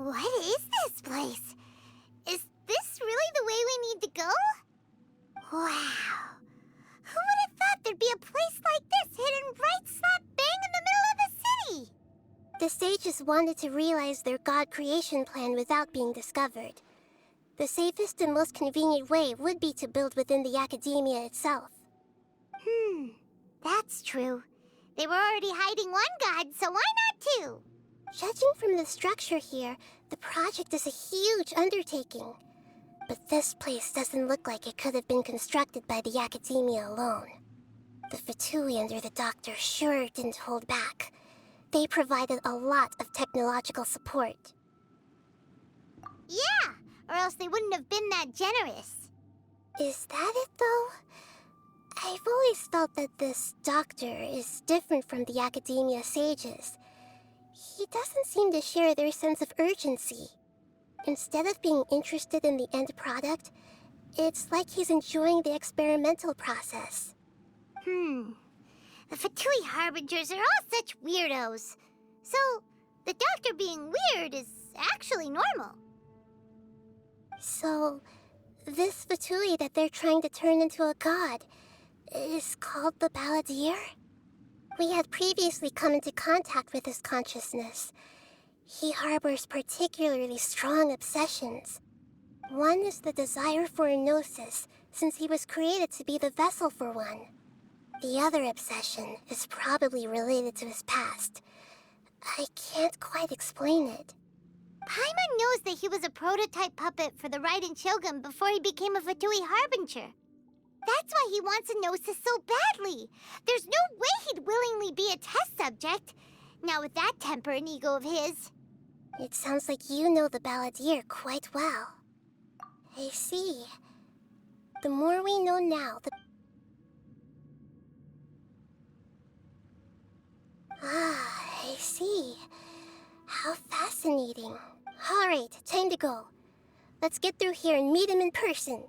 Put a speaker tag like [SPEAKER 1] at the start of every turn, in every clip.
[SPEAKER 1] What is this place? Is this really the way we need to go? Wow. Who would have thought there'd be a place like this hidden right slap bang in the middle of the city?
[SPEAKER 2] The sages wanted to realize their god creation plan without being discovered. The safest and most convenient way would be to build within the academia itself.
[SPEAKER 1] That's true. They were already hiding one god, so why not two?
[SPEAKER 2] Judging from the structure here, the project is a huge undertaking. But this place doesn't look like it could have been constructed by the academia alone. The Fatui under the Doctor sure didn't hold back. They provided a lot of technological support.
[SPEAKER 1] Yeah, or else they wouldn't have been that generous.
[SPEAKER 2] Is that it, though? I've always felt that this Doctor is different from the academia sages. He doesn't seem to share their sense of urgency. Instead of being interested in the end product, it's like he's enjoying the experimental process.
[SPEAKER 1] The Fatui Harbingers are all such weirdos. So, the Doctor being weird is actually normal.
[SPEAKER 2] So, this Fatui that they're trying to turn into a god is called the Balladeer? We had previously come into contact with his consciousness. He harbors particularly strong obsessions. One is the desire for a gnosis, since he was created to be the vessel for one. The other obsession is probably related to his past. I can't quite explain it.
[SPEAKER 1] Paimon knows that he was a prototype puppet for the Raiden Shogun before he became a Fatui Harbinger. That's why he wants a gnosis so badly. There's no way he'd willingly be a test subject. Not with that temper and ego of his.
[SPEAKER 2] It sounds like you know the Balladeer quite well. I see. The more we know now, the... I see. How fascinating. All right, time to go. Let's get through here and meet him in person.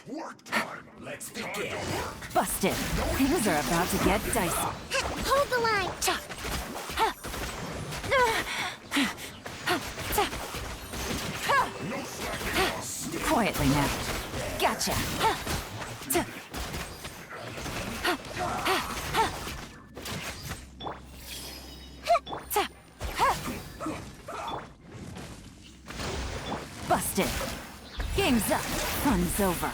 [SPEAKER 3] Work time! Let's begin!
[SPEAKER 4] Busted! Things are about to get dicey.
[SPEAKER 1] Hold the line!
[SPEAKER 3] No slacking off!
[SPEAKER 4] Quietly now. Gotcha! Busted! Game's up. Fun's over.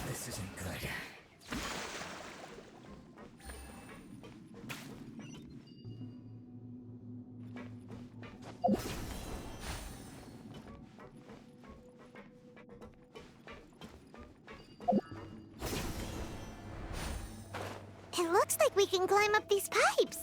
[SPEAKER 3] This isn't good.
[SPEAKER 1] It looks like we can climb up these pipes.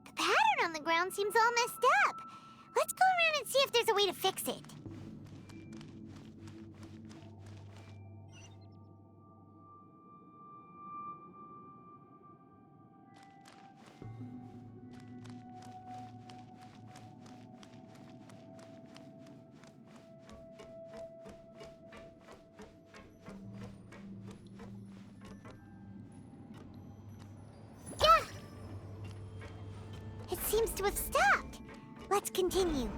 [SPEAKER 1] The pattern on the ground seems all messed up. Let's go around and see if there's a way to fix it. Yeah! It seems to have stopped. Let's continue.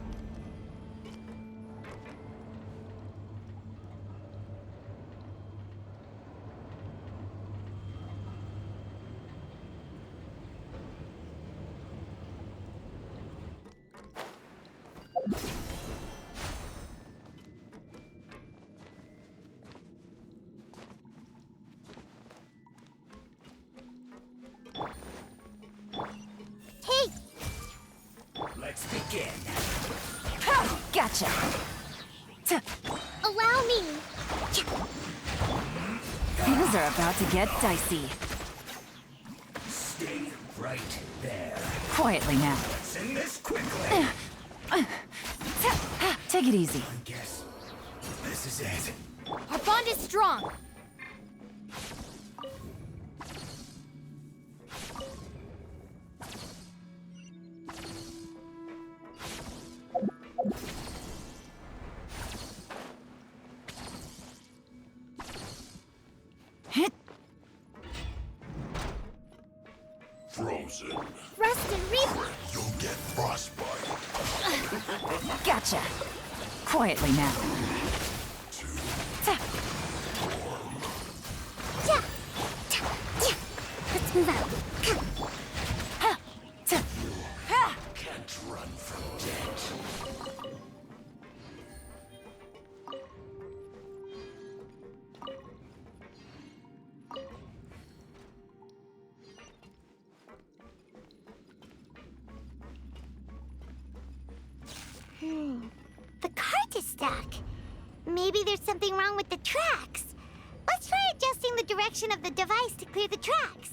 [SPEAKER 1] Hey!
[SPEAKER 3] Let's begin.
[SPEAKER 4] Ha! Gotcha.
[SPEAKER 2] Allow me.
[SPEAKER 4] Things are about to get dicey.
[SPEAKER 3] Stay right there.
[SPEAKER 4] Quietly now.
[SPEAKER 3] Let's end this quickly.
[SPEAKER 4] Take it easy.
[SPEAKER 3] I guess this is it.
[SPEAKER 1] Our bond is strong.
[SPEAKER 4] Hit.
[SPEAKER 5] Frozen.
[SPEAKER 1] Rest and reap.
[SPEAKER 5] You'll get frostbite.
[SPEAKER 4] Gotcha. Quietly now.
[SPEAKER 2] Yeah. Yeah. Let's move out.
[SPEAKER 3] Can't run from death.
[SPEAKER 1] The cart is stuck. Maybe there's something wrong with the tracks. Let's try adjusting the direction of the device to clear the tracks.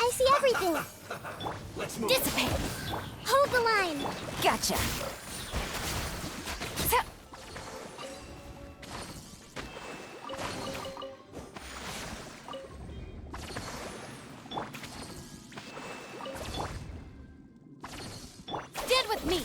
[SPEAKER 2] I see everything.
[SPEAKER 3] Let's move.
[SPEAKER 1] Dissipate.
[SPEAKER 2] Hold the line.
[SPEAKER 4] Gotcha.
[SPEAKER 1] Stand with me.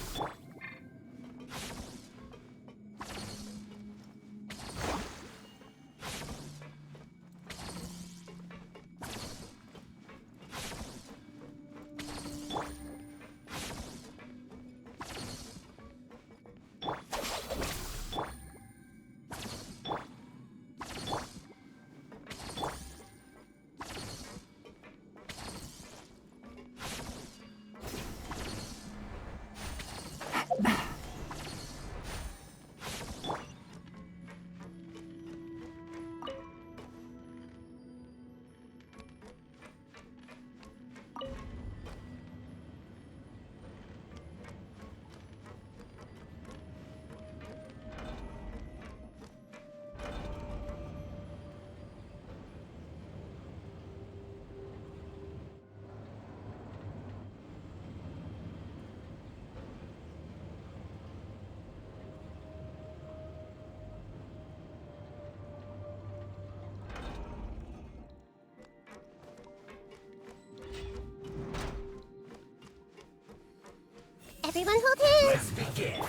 [SPEAKER 2] Everyone hold hands.
[SPEAKER 3] Let's begin.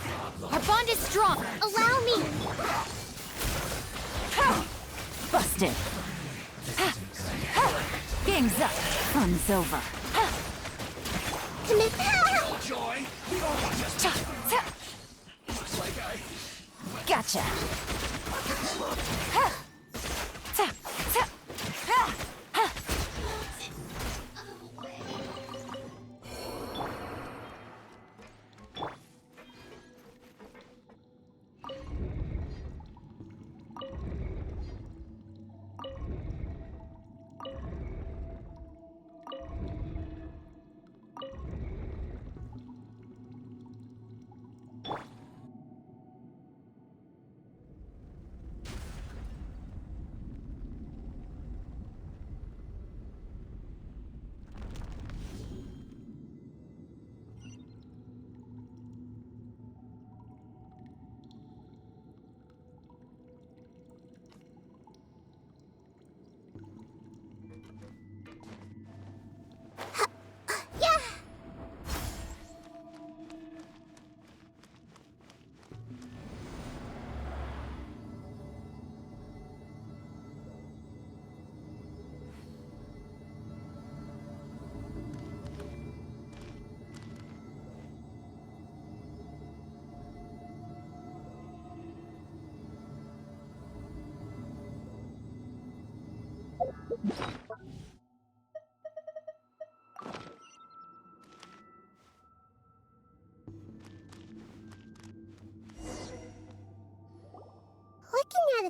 [SPEAKER 1] Our bond is strong.
[SPEAKER 2] Allow me.
[SPEAKER 4] Busted. Game's up. Fun's over.
[SPEAKER 2] Commit.
[SPEAKER 3] Joy. We all just looks like I.
[SPEAKER 4] Gotcha.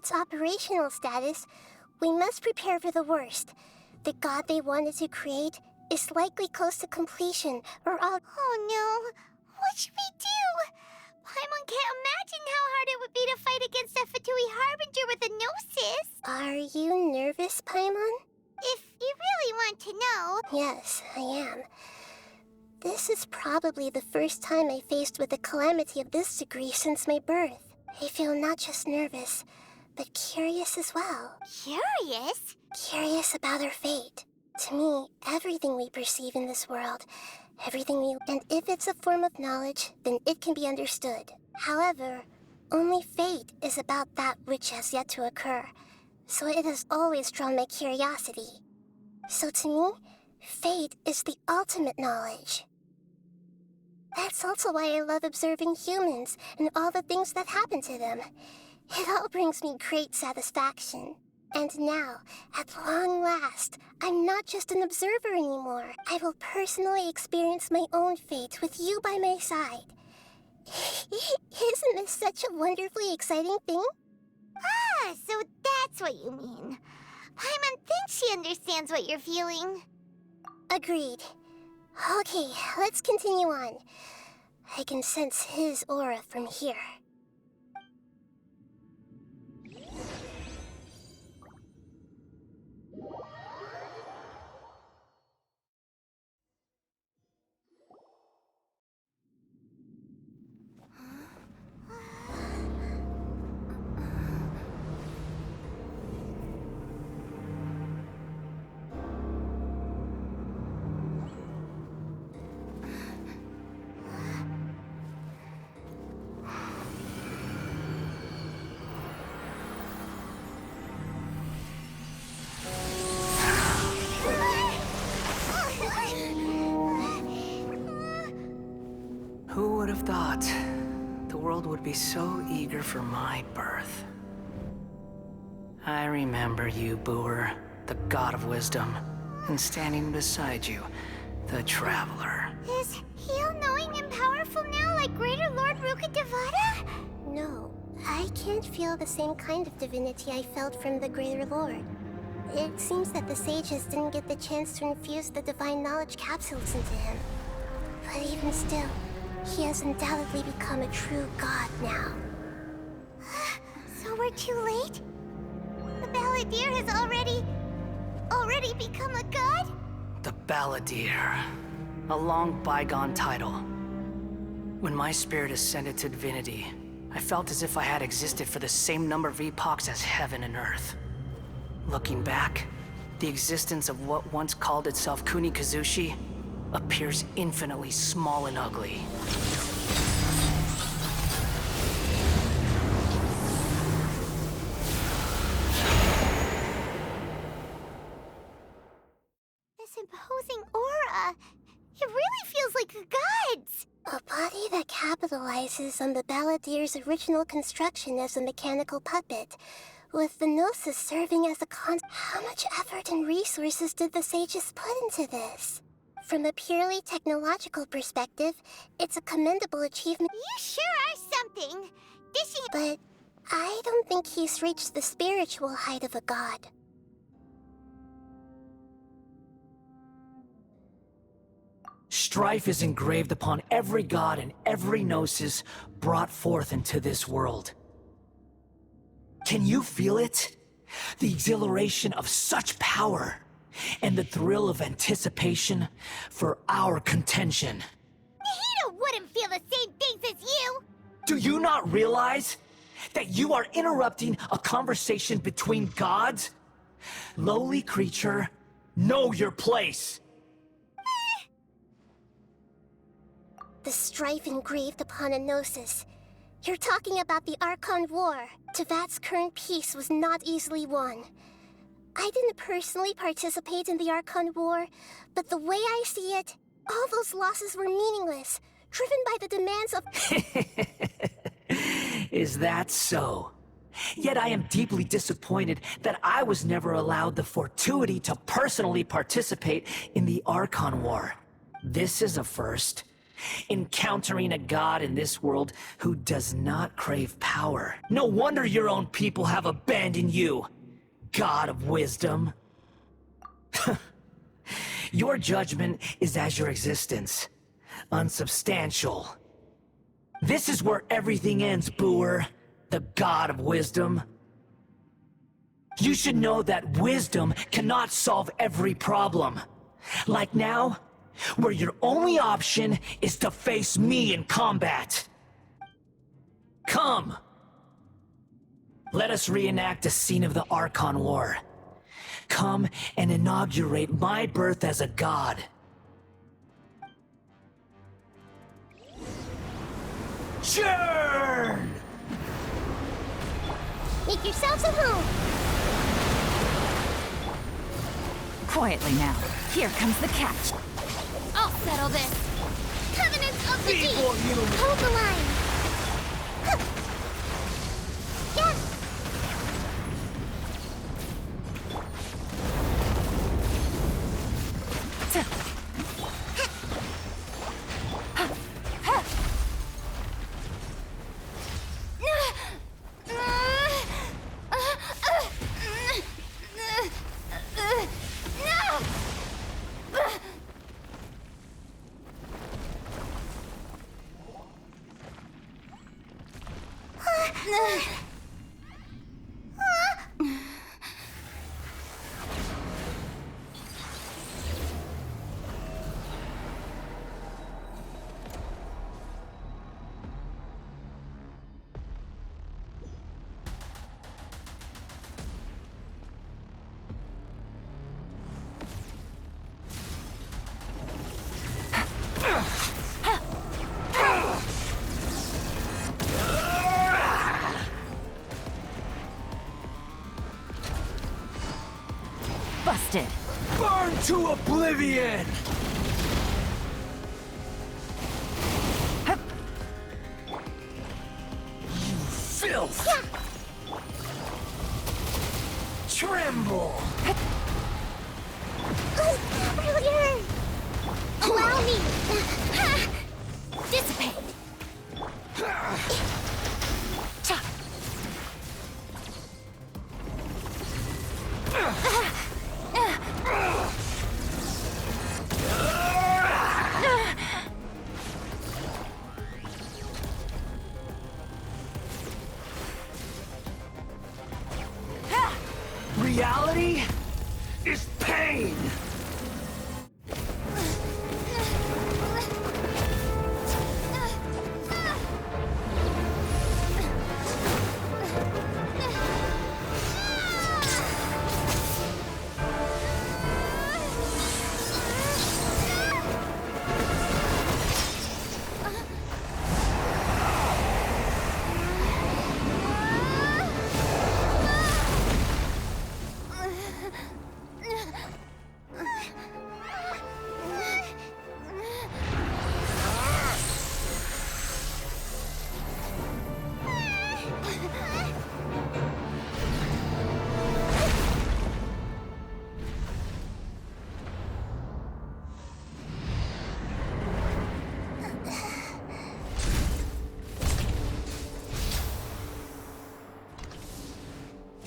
[SPEAKER 2] its operational status, we must prepare for the worst. The god they wanted to create is likely close to completion, or all—
[SPEAKER 1] Oh no! What should we do? Paimon can't imagine how hard it would be to fight against a Fatui Harbinger with a Gnosis!
[SPEAKER 2] Are you nervous, Paimon?
[SPEAKER 1] If you really want to know...
[SPEAKER 2] Yes, I am. This is probably the first time I faced with a calamity of this degree since my birth. I feel not just nervous, but curious as well.
[SPEAKER 1] Curious?
[SPEAKER 2] Curious about our fate. To me, everything we perceive in this world, and if it's a form of knowledge, then it can be understood. However, only fate is about that which has yet to occur, so it has always drawn my curiosity. So to me, fate is the ultimate knowledge. That's also why I love observing humans and all the things that happen to them. It all brings me great satisfaction. And now, at long last, I'm not just an observer anymore. I will personally experience my own fate with you by my side. Isn't this such a wonderfully exciting thing?
[SPEAKER 1] Ah, so that's what you mean. Paimon thinks she understands what you're feeling.
[SPEAKER 2] Agreed. Okay, let's continue on. I can sense his aura from here.
[SPEAKER 3] Who would have thought the world would be so eager for my birth? I remember you, Booer, the god of wisdom, and standing beside you, the traveler.
[SPEAKER 1] Is he all-knowing and powerful now like Greater Lord Rukkhadevata?
[SPEAKER 2] No, I can't feel the same kind of divinity I felt from the Greater Lord. It seems that the sages didn't get the chance to infuse the divine knowledge capsules into him. But even still, he has undoubtedly become a true god now.
[SPEAKER 1] So we're too late? The Balladeer has already become a god?
[SPEAKER 3] The Balladeer. A long bygone title. When my spirit ascended to divinity, I felt as if I had existed for the same number of epochs as heaven and earth. Looking back, the existence of what once called itself Kunikazushi appears infinitely small and ugly.
[SPEAKER 1] This imposing aura. It really feels like the gods.
[SPEAKER 2] A body that capitalizes on the Balladeer's original construction as a mechanical puppet, with the Gnosis serving as a How much effort and resources did the sages put into this? From a purely technological perspective, it's a commendable achievement.
[SPEAKER 1] You sure are something. Dishing...
[SPEAKER 2] But I don't think he's reached the spiritual height of a god.
[SPEAKER 3] Strife is engraved upon every god and every gnosis brought forth into this world. Can you feel it? The exhilaration of such power, and the thrill of anticipation for our contention.
[SPEAKER 1] Nahida wouldn't feel the same things as you.
[SPEAKER 3] Do you not realize that you are interrupting a conversation between gods? Lowly creature, know your place.
[SPEAKER 2] The strife engraved upon a Gnosis. You're talking about the Archon War. Tevat's current peace was not easily won. I didn't personally participate in the Archon War, but the way I see it, all those losses were meaningless, driven by the demands of—
[SPEAKER 3] Is that so? Yet I am deeply disappointed that I was never allowed the fortuity to personally participate in the Archon War. This is a first. encountering a god in this world who does not crave power. No wonder your own people have abandoned you, God of Wisdom. Your judgment is as your existence, unsubstantial. This is where everything ends, Booer, the God of Wisdom. You should know that wisdom cannot solve every problem. Like now, where your only option is to face me in combat. Come! Let us reenact a scene of the Archon War. Come and inaugurate my birth as a god. Churn!
[SPEAKER 2] Make yourselves at home.
[SPEAKER 4] Quietly now. Here comes the catch.
[SPEAKER 1] I'll settle this. Covenants of the Deep!
[SPEAKER 3] People, you...
[SPEAKER 2] Hold the line. Huh. Yeah.
[SPEAKER 4] Busted.
[SPEAKER 3] Burn to oblivion! You filth! Tremble!
[SPEAKER 2] Earlier. Allow me.
[SPEAKER 1] Dissipate!
[SPEAKER 3] Reality is pain!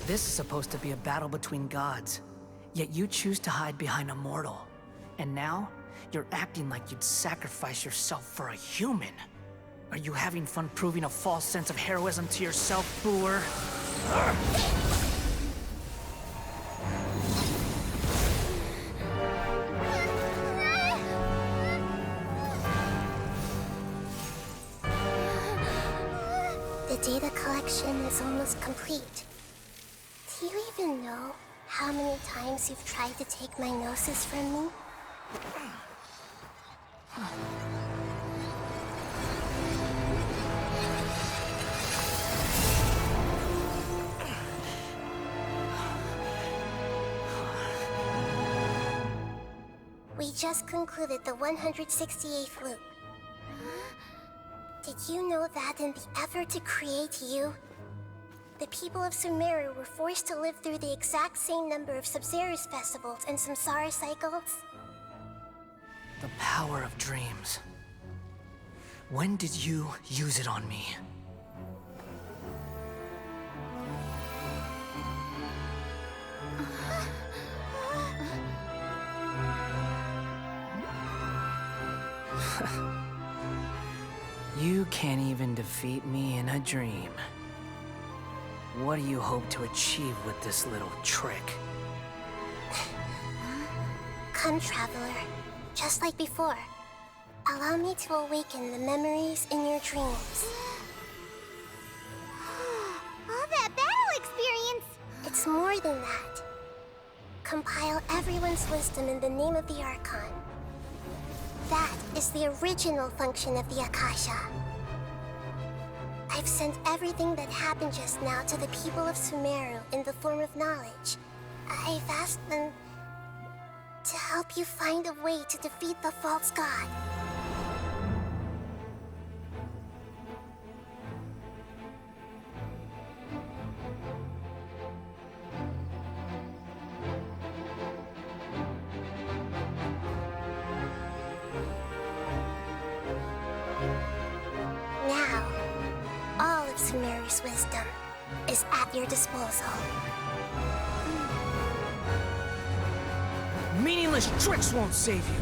[SPEAKER 3] This is supposed to be a battle between gods, yet you choose to hide behind a mortal. And now, you're acting like you'd sacrifice yourself for a human. Are you having fun proving a false sense of heroism to yourself, Booer?
[SPEAKER 2] The data collection is almost complete. Do you even know how many times you've tried to take my gnosis from me? We just concluded the 168th loop. Did you know that in the effort to create you, the people of Sumeru were forced to live through the exact same number of Sabzeruz festivals and Samsara cycles?
[SPEAKER 3] The power of dreams. When did you use it on me? You can't even defeat me in a dream. What do you hope to achieve with this little trick?
[SPEAKER 2] Come, Traveler. Just like before. Allow me to awaken the memories in your dreams.
[SPEAKER 1] All that battle experience!
[SPEAKER 2] It's more than that. Compile everyone's wisdom in the name of the Archon. That is the original function of the Akasha. I've sent everything that happened just now to the people of Sumeru in the form of knowledge. I've asked them to help you find a way to defeat the false god. Now, all of Sumeru's wisdom is at your disposal.
[SPEAKER 3] Meaningless tricks won't save you.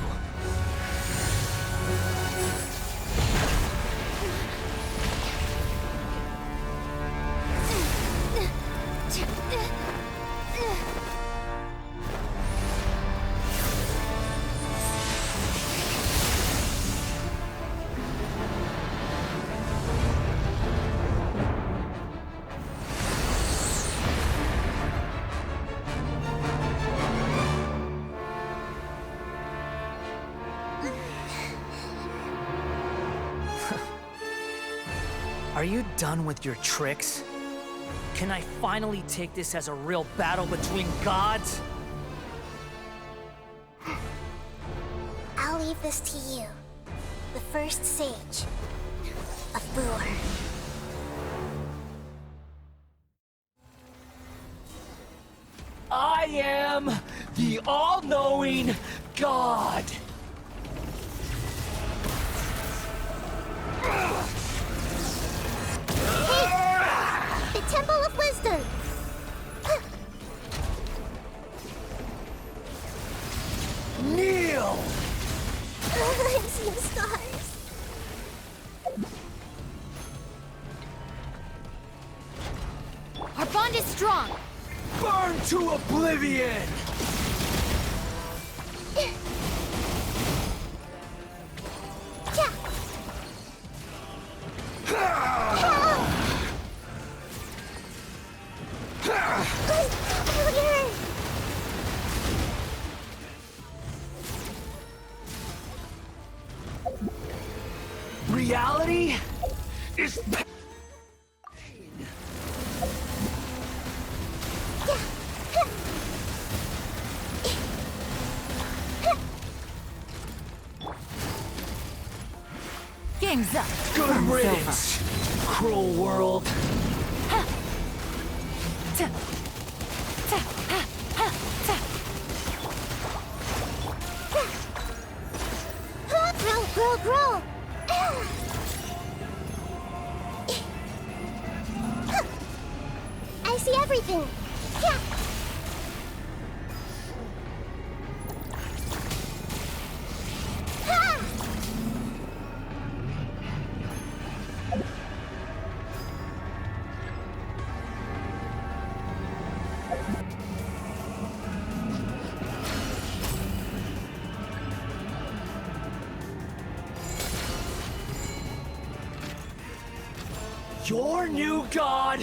[SPEAKER 3] Are you done with your tricks? Can I finally take this as a real battle between gods?
[SPEAKER 2] I'll leave this to you, the first sage of Boor.
[SPEAKER 3] I am the all-knowing God!
[SPEAKER 2] The Temple of Wisdom!
[SPEAKER 3] Kneel!
[SPEAKER 2] I'm seeing stars.
[SPEAKER 1] Our bond is strong!
[SPEAKER 3] Burn to oblivion! Reality is
[SPEAKER 4] Game's up.
[SPEAKER 3] good
[SPEAKER 4] Fun's
[SPEAKER 3] riddance, cruel world.
[SPEAKER 4] Ta- ta- ha- ha- ta.
[SPEAKER 2] Grow! I see everything. Yeah.
[SPEAKER 3] Your new god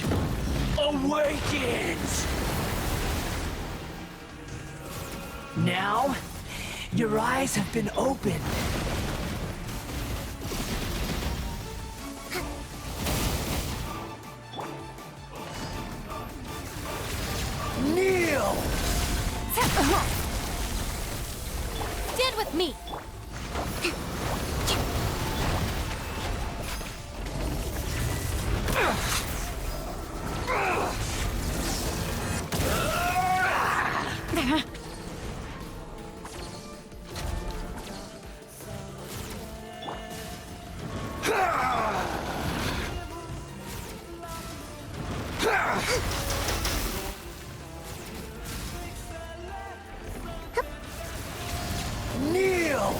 [SPEAKER 3] awakens! Now, your eyes have been opened. Kneel!
[SPEAKER 1] Stand with me!
[SPEAKER 3] Kneel!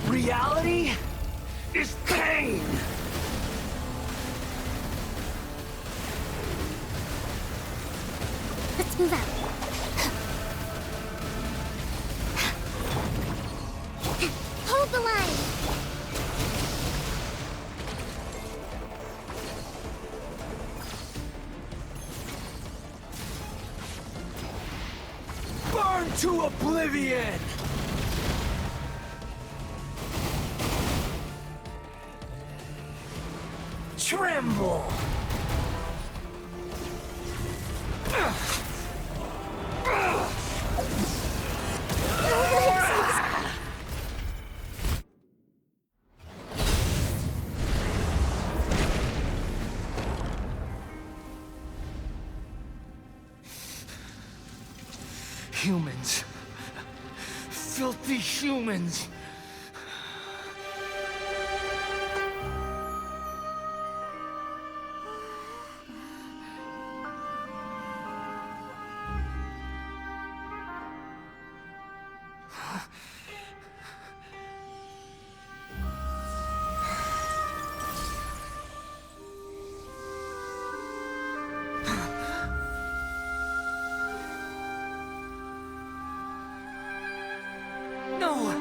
[SPEAKER 3] Reality is pain!
[SPEAKER 2] Let's move out. Hold the line!
[SPEAKER 3] Burn to oblivion! Tremble! Humans. Filthy humans. No!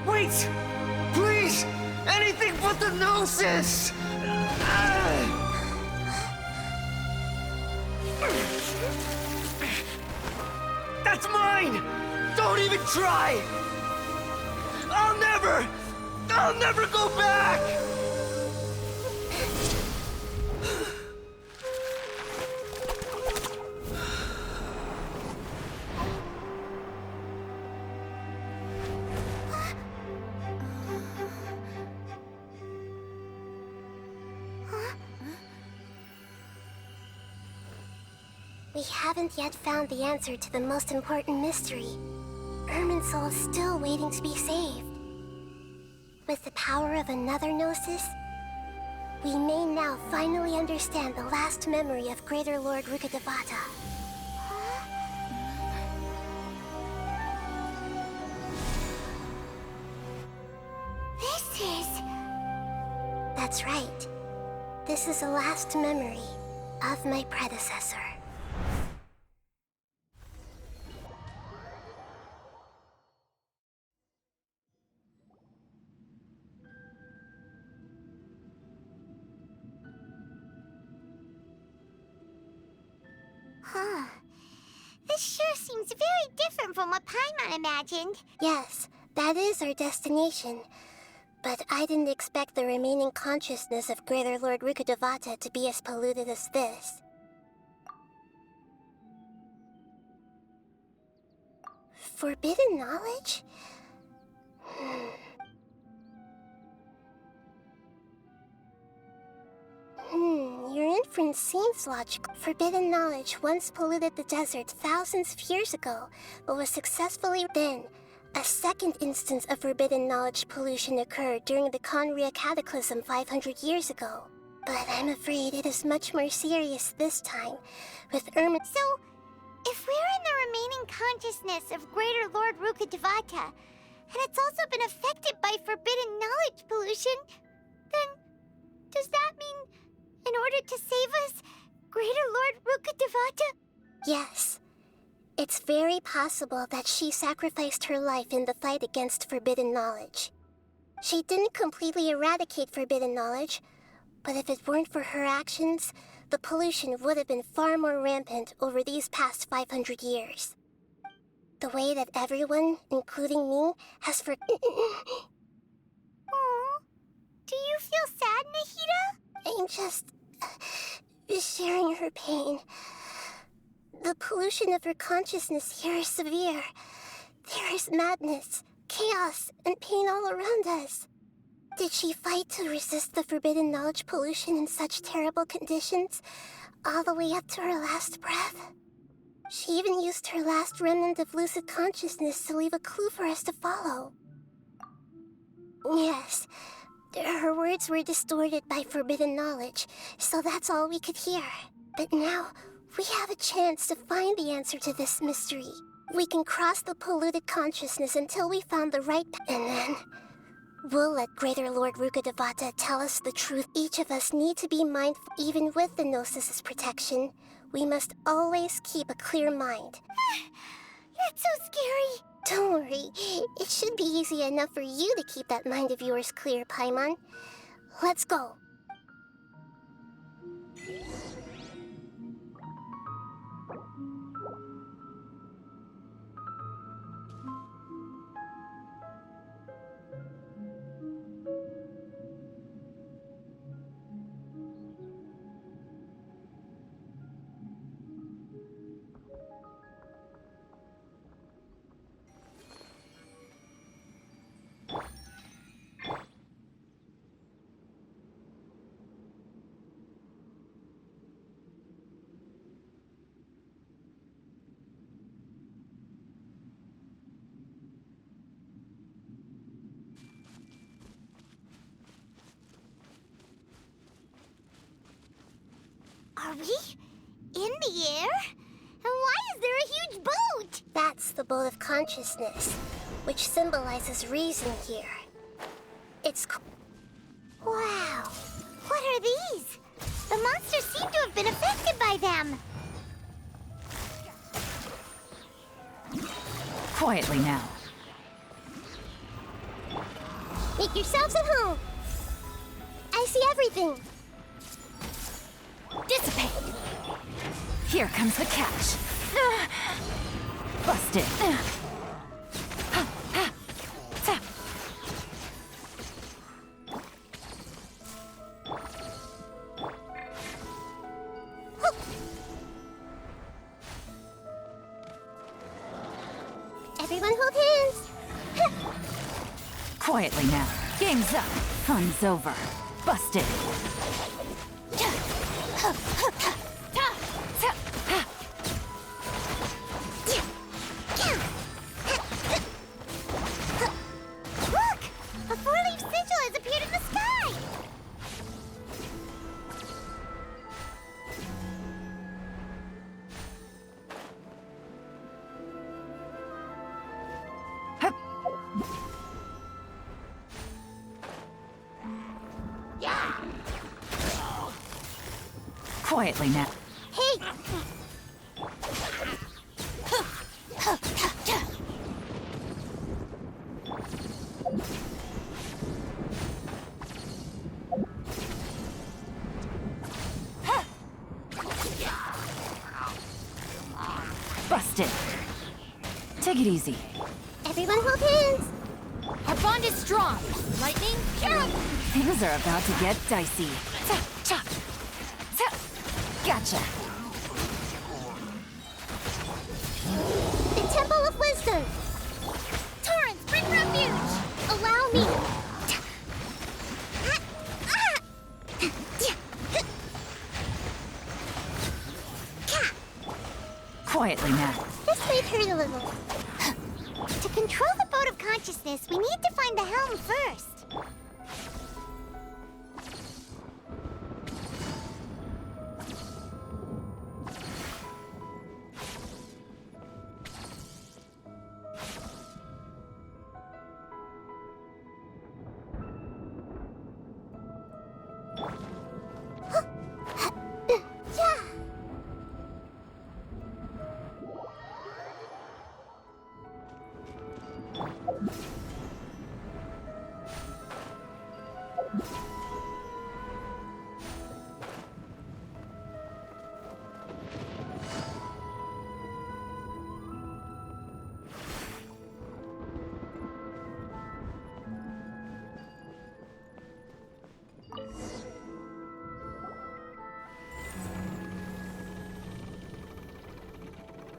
[SPEAKER 3] Wait! Please! Anything but the Gnosis! That's mine! Don't even try! I'll never go back!
[SPEAKER 2] We haven't yet found the answer to the most important mystery. Irminsul is still waiting to be saved. With the power of another Gnosis, we may now finally understand the last memory of Greater Lord Rukkhadevata.
[SPEAKER 1] This is...
[SPEAKER 2] That's right. This is the last memory of my predecessor.
[SPEAKER 1] Huh. This sure seems very different from what Paimon imagined.
[SPEAKER 2] Yes, that is our destination. But I didn't expect the remaining consciousness of Greater Lord Rukkhadevata to be as polluted as this. Forbidden knowledge? Your inference seems logical. Forbidden knowledge once polluted the desert thousands of years ago, but was successfully then. A second instance of forbidden knowledge pollution occurred during the Conria Cataclysm 500 years ago. But I'm afraid it is much more serious this time, with Irmin—
[SPEAKER 1] So, if we're in the remaining consciousness of Greater Lord Rukkhadevata, and it's also been affected by forbidden knowledge pollution, then does that mean, in order to save us, Greater Lord Rukkhadevata?
[SPEAKER 2] Yes. It's very possible that she sacrificed her life in the fight against forbidden knowledge. She didn't completely eradicate forbidden knowledge, but if it weren't for her actions, the pollution would have been far more rampant over these past 500 years. The way that everyone, including me, has
[SPEAKER 1] Aw. Do you feel sad, Nahida?
[SPEAKER 2] I'm just sharing her pain. The pollution of her consciousness here is severe. There is madness, chaos, and pain all around us. Did she fight to resist the forbidden knowledge pollution in such terrible conditions, all the way up to her last breath? She even used her last remnant of lucid consciousness to leave a clue for us to follow. Yes, her words were distorted by forbidden knowledge, so that's all we could hear. But now, we have a chance to find the answer to this mystery. We can cross the polluted consciousness until we found the right and then we'll let Greater Lord Rukkhadevata tell us the truth. Each of us need to be mindful. Even with the Gnosis' protection, we must always keep a clear mind.
[SPEAKER 1] That's so scary.
[SPEAKER 2] Don't worry, it should be easy enough for you to keep that mind of yours clear, Paimon. Let's go.
[SPEAKER 1] Are we in the air? And why is there a huge boat?
[SPEAKER 2] That's the boat of consciousness, which symbolizes reason here. It's...
[SPEAKER 1] Wow. What are these? The monsters seem to have been affected by them.
[SPEAKER 4] Quietly now.
[SPEAKER 2] Make yourselves at home. I see everything.
[SPEAKER 4] Dissipate! Here comes the catch. Busted.
[SPEAKER 2] Everyone hold hands.
[SPEAKER 4] Quietly now. Game's up. Fun's over. Busted.
[SPEAKER 1] Look! A four-leaf sigil has appeared in the sky!
[SPEAKER 4] Quietly now.
[SPEAKER 1] Hey!
[SPEAKER 4] Busted. Take it easy.
[SPEAKER 2] Everyone hold hands.
[SPEAKER 1] Our bond is strong. Lightning, Carol!
[SPEAKER 4] Things are about to get dicey. Gotcha.
[SPEAKER 2] The Temple of Wisdom.
[SPEAKER 1] Torrents, bring refuge!
[SPEAKER 2] Allow me.
[SPEAKER 4] Quietly now.
[SPEAKER 2] This might hurt a little.
[SPEAKER 1] To control the boat of consciousness, we need to find the helm first.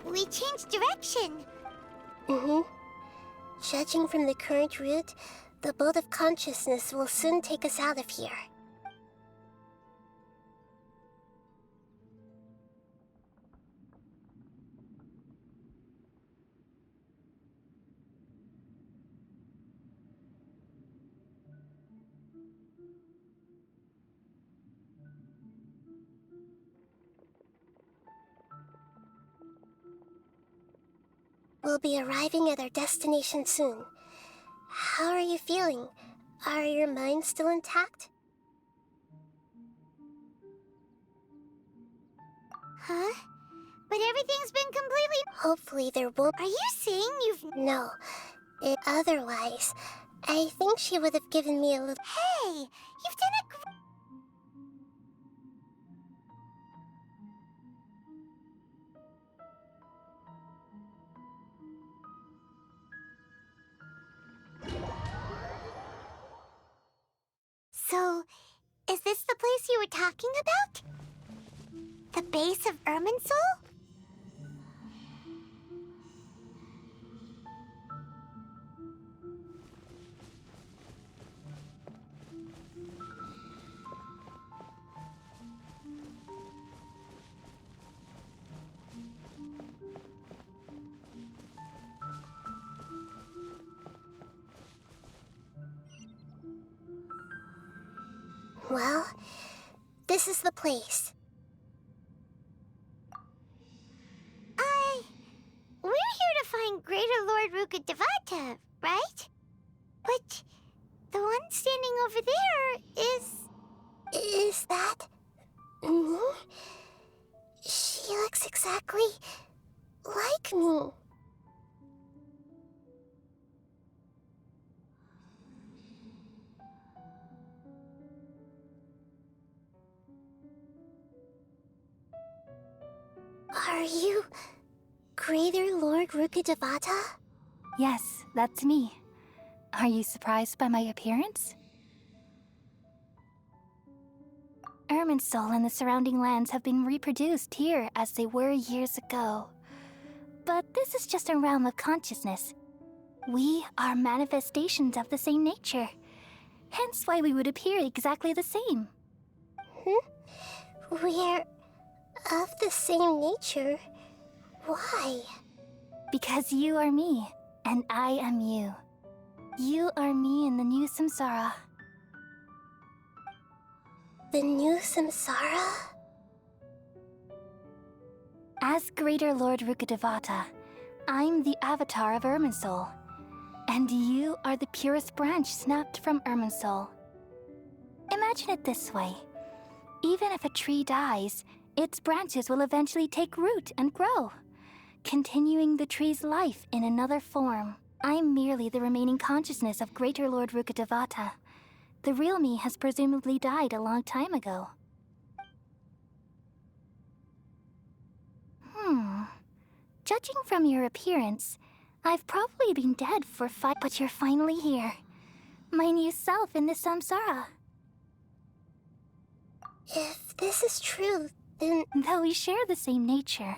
[SPEAKER 1] We changed direction.
[SPEAKER 2] Mm-hmm. Judging from the current route, The boat of consciousness will soon take us out of here. We'll be arriving at our destination soon. How are you feeling? Are your minds still intact?
[SPEAKER 1] Huh? But everything's been completely...
[SPEAKER 2] Hopefully there won't...
[SPEAKER 1] Are you saying you've...
[SPEAKER 2] No. Otherwise, I think she would have given me a little...
[SPEAKER 1] Hey, you've done a great... So, is this the place you were talking about? The base of Irminsul?
[SPEAKER 2] Well, this is the place.
[SPEAKER 1] We're here to find Greater Lord Rukkhadevata, right? But the one standing over there is...
[SPEAKER 2] Is that... me? She looks exactly like me. Are you Greater Lord Rukkhadevata?
[SPEAKER 4] Yes, that's me. Are you surprised by my appearance? Irminsul and the surrounding lands have been reproduced here as they were years ago. But this is just a realm of consciousness. We are manifestations of the same nature. Hence why we would appear exactly the same.
[SPEAKER 2] We're of the same nature. Why?
[SPEAKER 4] Because you are me, and I am you. You are me in the new samsara.
[SPEAKER 2] The new samsara?
[SPEAKER 4] As Greater Lord Rukkhadevata, I'm the avatar of Irminsul. And you are the purest branch snapped from Irminsul. Imagine it this way. Even if a tree dies, its branches will eventually take root and grow, continuing the tree's life in another form. I'm merely the remaining consciousness of Greater Lord Rukkhadevata. The real me has presumably died a long time ago. Judging from your appearance, I've probably been dead for 5... But you're finally here. My new self in the samsara.
[SPEAKER 2] If this is true, then...
[SPEAKER 4] Though we share the same nature,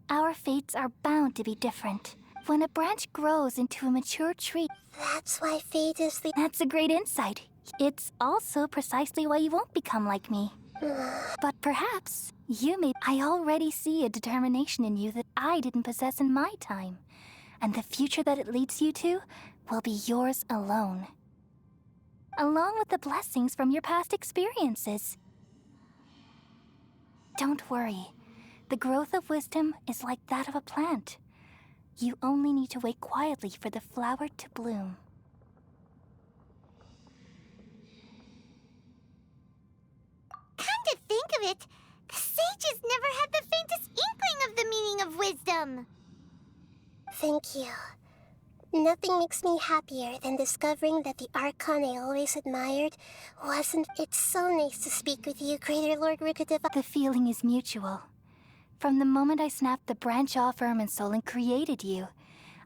[SPEAKER 4] our fates are bound to be different. When a branch grows into a mature tree...
[SPEAKER 2] That's why fate is the...
[SPEAKER 4] That's a great insight. It's also precisely why you won't become like me. But perhaps you may... I already see a determination in you that I didn't possess in my time. And the future that it leads you to will be yours alone. Along with the blessings from your past experiences. Don't worry. The growth of wisdom is like that of a plant. You only need to wait quietly for the flower to bloom.
[SPEAKER 1] Come to think of it, the sages never had the faintest inkling of the meaning of wisdom.
[SPEAKER 2] Thank you. Nothing makes me happier than discovering that the Archon I always admired wasn't... It's so nice to speak with you, Greater Lord Rukkhadevata.
[SPEAKER 4] The feeling is mutual. From the moment I snapped the branch off Irminsul and created you,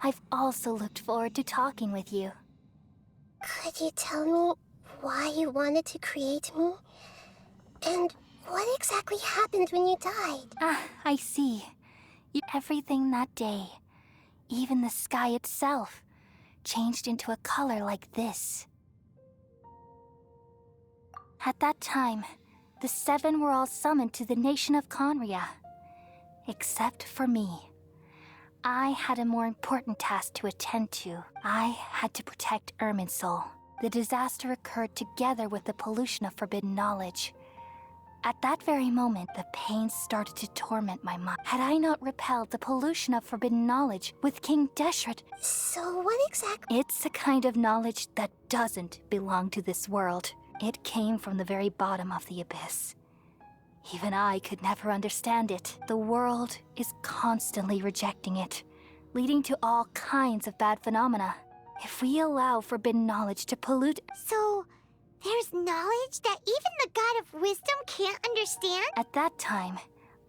[SPEAKER 4] I've also looked forward to talking with you.
[SPEAKER 2] Could you tell me why you wanted to create me? And what exactly happened when you died?
[SPEAKER 4] Ah, I see. Everything that day, even the sky itself, changed into a color like this. At that time, the 7 were all summoned to the nation of Conria. Except for me. I had a more important task to attend to. I had to protect Irminsul. The disaster occurred together with the pollution of forbidden knowledge. At that very moment, the pain started to torment my mind. Had I not repelled the pollution of forbidden knowledge with King Deshret?
[SPEAKER 2] So what exactly?
[SPEAKER 4] It's a kind of knowledge that doesn't belong to this world. It came from the very bottom of the abyss. Even I could never understand it. The world is constantly rejecting it, leading to all kinds of bad phenomena. If we allow forbidden knowledge to pollute...
[SPEAKER 1] So, there's knowledge that even the God of Wisdom can't understand?
[SPEAKER 4] At that time,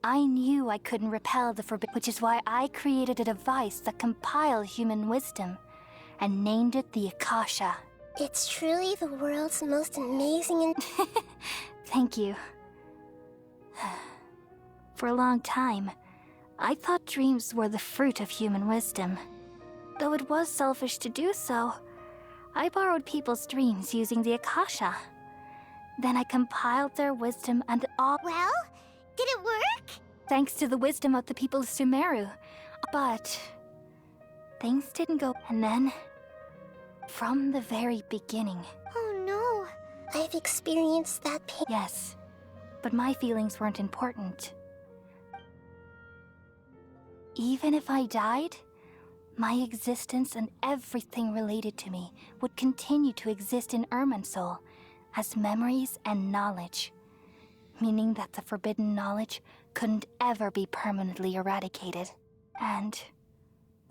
[SPEAKER 4] I knew I couldn't repel the forbidden, which is why I created a device that compiled human wisdom and named it the Akasha.
[SPEAKER 2] It's truly the world's most amazing
[SPEAKER 4] Thank you. For a long time, I thought dreams were the fruit of human wisdom. Though it was selfish to do so, I borrowed people's dreams using the Akasha. Then I compiled their wisdom and all...
[SPEAKER 1] Well, did it work?
[SPEAKER 4] Thanks to the wisdom of the people of Sumeru. But... things didn't go... And then... from the very beginning...
[SPEAKER 1] Oh no.
[SPEAKER 2] I've experienced that pain.
[SPEAKER 4] Yes, but my feelings weren't important. Even if I died, my existence and everything related to me would continue to exist in Irminsul as memories and knowledge, meaning that the forbidden knowledge couldn't ever be permanently eradicated. And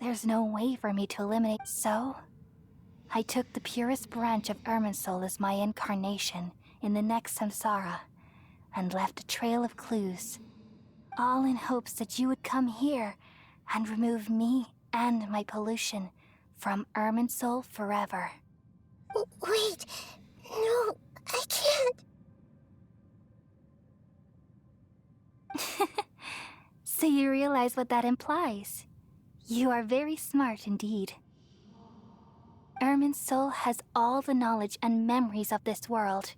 [SPEAKER 4] there's no way for me to eliminate. So, I took the purest branch of Irminsul as my incarnation in the next samsara and left a trail of clues, all in hopes that you would come here and remove me and my pollution from Irminsul forever.
[SPEAKER 2] Wait, no, I can't.
[SPEAKER 4] So you realize what that implies. You are very smart indeed. Irminsul has all the knowledge and memories of this world.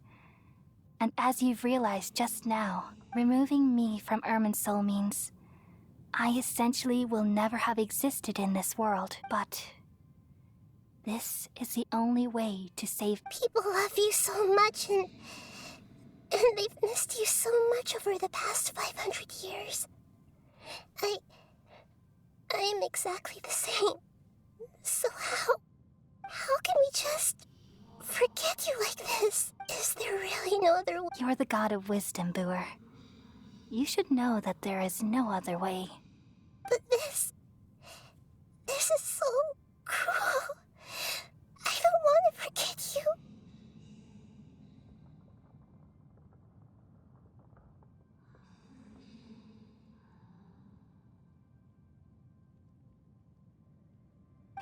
[SPEAKER 4] And as you've realized just now, removing me from Irminsul means I essentially will never have existed in this world. But this is the only way to save...
[SPEAKER 2] People love you so much, and they've missed you so much over the past 500 years. I am exactly the same. So how can we just forget you like this? Is there really no other way?
[SPEAKER 4] You're the god of wisdom, Booer. You should know that there is no other way.
[SPEAKER 2] But this is so cruel. I don't want to forget you.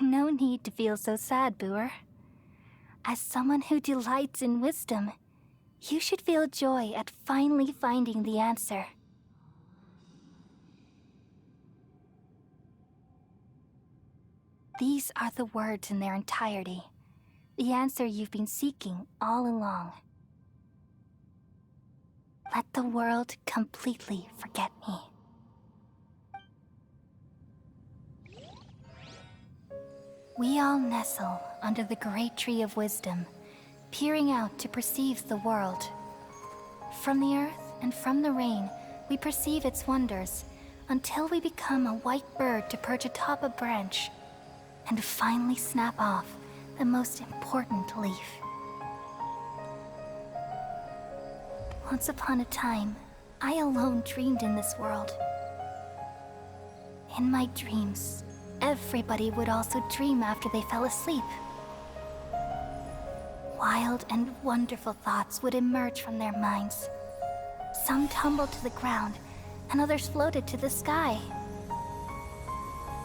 [SPEAKER 4] No need to feel so sad, Booer. As someone who delights in wisdom, you should feel joy at finally finding the answer. These are the words in their entirety, the answer you've been seeking all along. Let the world completely forget me. We all nestle under the great tree of wisdom, peering out to perceive the world. From the earth and from the rain, we perceive its wonders, until we become a white bird to perch atop a branch, and finally snap off the most important leaf. Once upon a time, I alone dreamed in this world. In my dreams, everybody would also dream after they fell asleep. Wild and wonderful thoughts would emerge from their minds. Some tumbled to the ground, and others floated to the sky,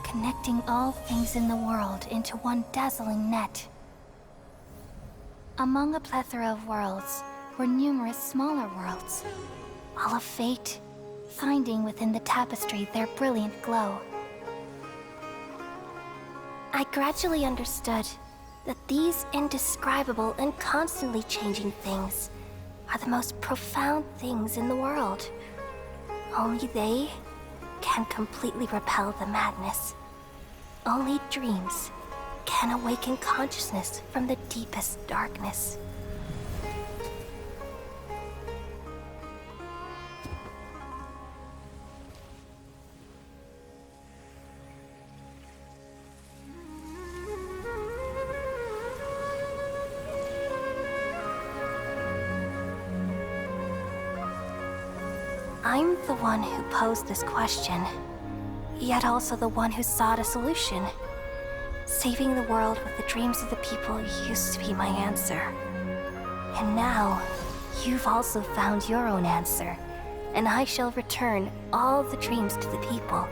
[SPEAKER 4] connecting all things in the world into one dazzling net. Among a plethora of worlds were numerous smaller worlds, all of fate, finding within the tapestry their brilliant glow. I gradually understood that these indescribable and constantly changing things are the most profound things in the world. Only they can completely repel the madness. Only dreams can awaken consciousness from the deepest darkness. I'm the one who posed this question, yet also the one who sought a solution. Saving the world with the dreams of the people used to be my answer. And now, you've also found your own answer, and I shall return all the dreams to the people.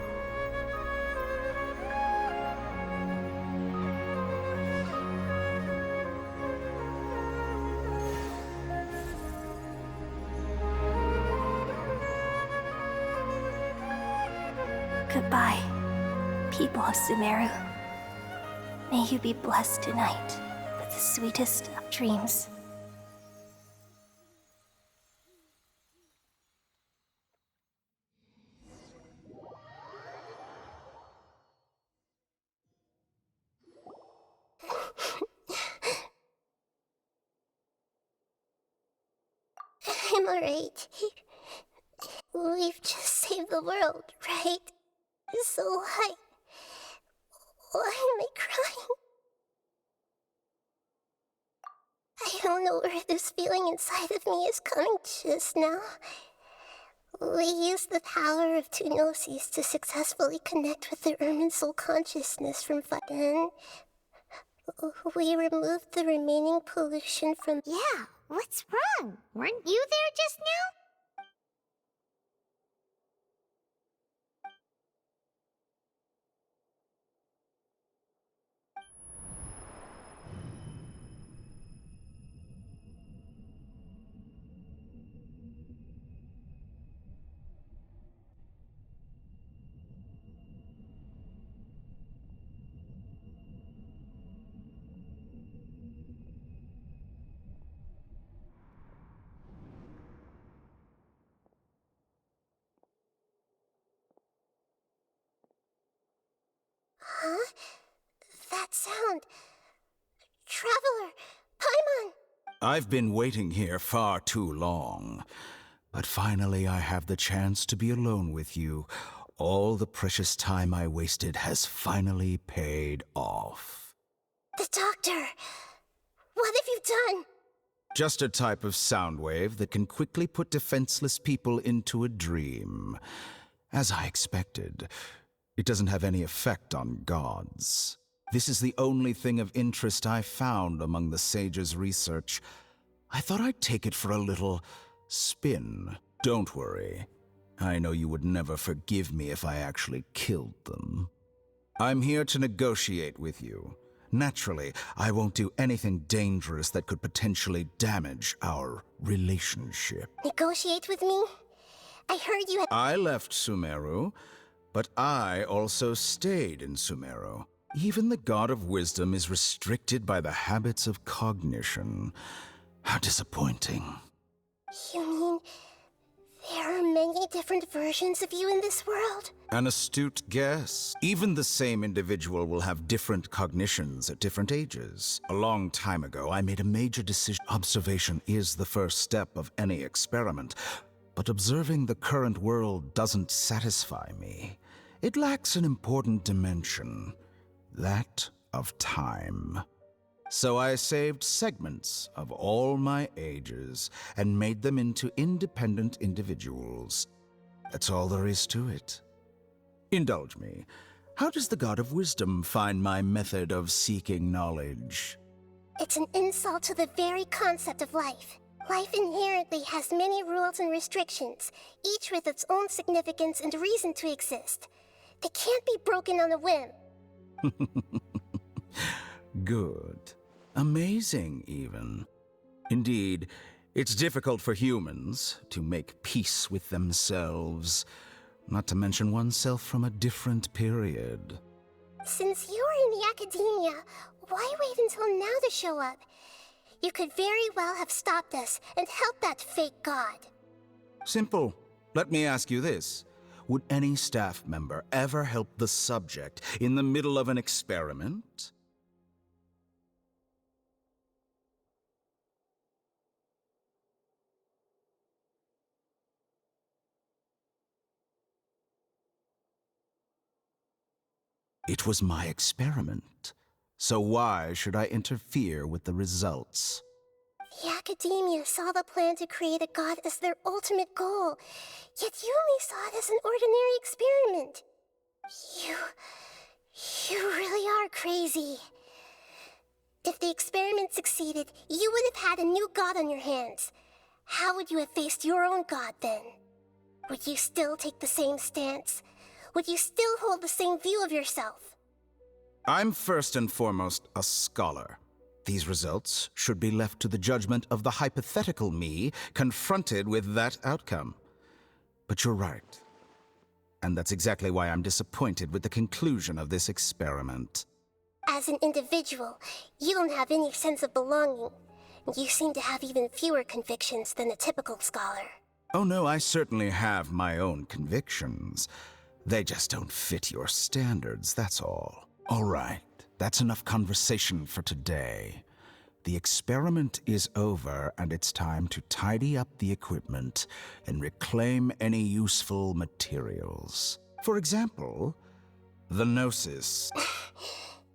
[SPEAKER 4] Goodbye, people of Sumeru. May you be blessed tonight with the sweetest of dreams.
[SPEAKER 2] I'm alright. We've just saved the world, right? So why am I crying? I don't know where this feeling inside of me is coming just now. We used the power of two gnosis to successfully connect with the Ermin soul consciousness from Then we removed the remaining pollution from...
[SPEAKER 1] Yeah, what's wrong? Weren't you there just now?
[SPEAKER 2] Huh? That sound... Traveler! Paimon!
[SPEAKER 6] I've been waiting here far too long. But finally I have the chance to be alone with you. All the precious time I wasted has finally paid off.
[SPEAKER 2] The doctor! What have you done?
[SPEAKER 6] Just a type of sound wave that can quickly put defenseless people into a dream. As I expected, it doesn't have any effect on gods. This is the only thing of interest I found among the sage's research. I thought I'd take it for a little spin. Don't worry. I know you would never forgive me if I actually killed them. I'm here to negotiate with you. Naturally, I won't do anything dangerous that could potentially damage our relationship.
[SPEAKER 2] Negotiate with me? I heard you had...
[SPEAKER 6] I left Sumeru, but I also stayed in Sumeru. Even the God of Wisdom is restricted by the habits of cognition. How disappointing.
[SPEAKER 2] You mean... there are many different versions of you in this world?
[SPEAKER 6] An astute guess. Even the same individual will have different cognitions at different ages. A long time ago, I made a major decision. Observation is the first step of any experiment, but observing the current world doesn't satisfy me. It lacks an important dimension, that of time. So I saved segments of all my ages and made them into independent individuals. That's all there is to it. Indulge me. How does the God of Wisdom find my method of seeking knowledge?
[SPEAKER 2] It's an insult to the very concept of life. Life inherently has many rules and restrictions, each with its own significance and reason to exist. They can't be broken on a whim.
[SPEAKER 6] Good. Amazing, even. Indeed, it's difficult for humans to make peace with themselves, not to mention oneself from a different period.
[SPEAKER 2] Since you're in the academia, why wait until now to show up? You could very well have stopped us and helped that fake god.
[SPEAKER 6] Simple. Let me ask you this. Would any staff member ever help the subject in the middle of an experiment? It was my experiment. So why should I interfere with the results?
[SPEAKER 2] The Academia saw the plan to create a god as their ultimate goal, yet you only saw it as an ordinary experiment. You really are crazy. If the experiment succeeded, you would have had a new god on your hands. How would you have faced your own god then? Would you still take the same stance? Would you still hold the same view of yourself?
[SPEAKER 6] I'm first and foremost a scholar. These results should be left to the judgment of the hypothetical me confronted with that outcome. But you're right. And that's exactly why I'm disappointed with the conclusion of this experiment.
[SPEAKER 2] As an individual, you don't have any sense of belonging. You seem to have even fewer convictions than a typical scholar.
[SPEAKER 6] Oh no, I certainly have my own convictions. They just don't fit your standards, that's all. All right, that's enough conversation for today. The experiment is over, and it's time to tidy up the equipment and reclaim any useful materials. For example, the Gnosis.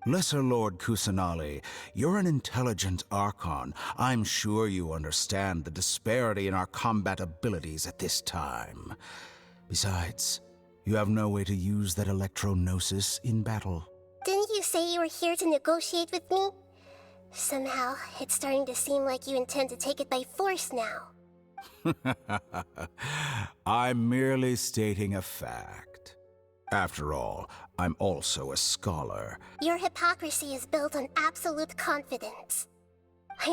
[SPEAKER 6] Lesser Lord Kusanali, you're an intelligent Archon. I'm sure you understand the disparity in our combat abilities at this time. Besides, you have no way to use that Electro-Gnosis in battle.
[SPEAKER 2] Didn't you say you were here to negotiate with me? Somehow, it's starting to seem like you intend to take it by force now.
[SPEAKER 6] I'm merely stating a fact. After all, I'm also a scholar.
[SPEAKER 2] Your hypocrisy is built on absolute confidence.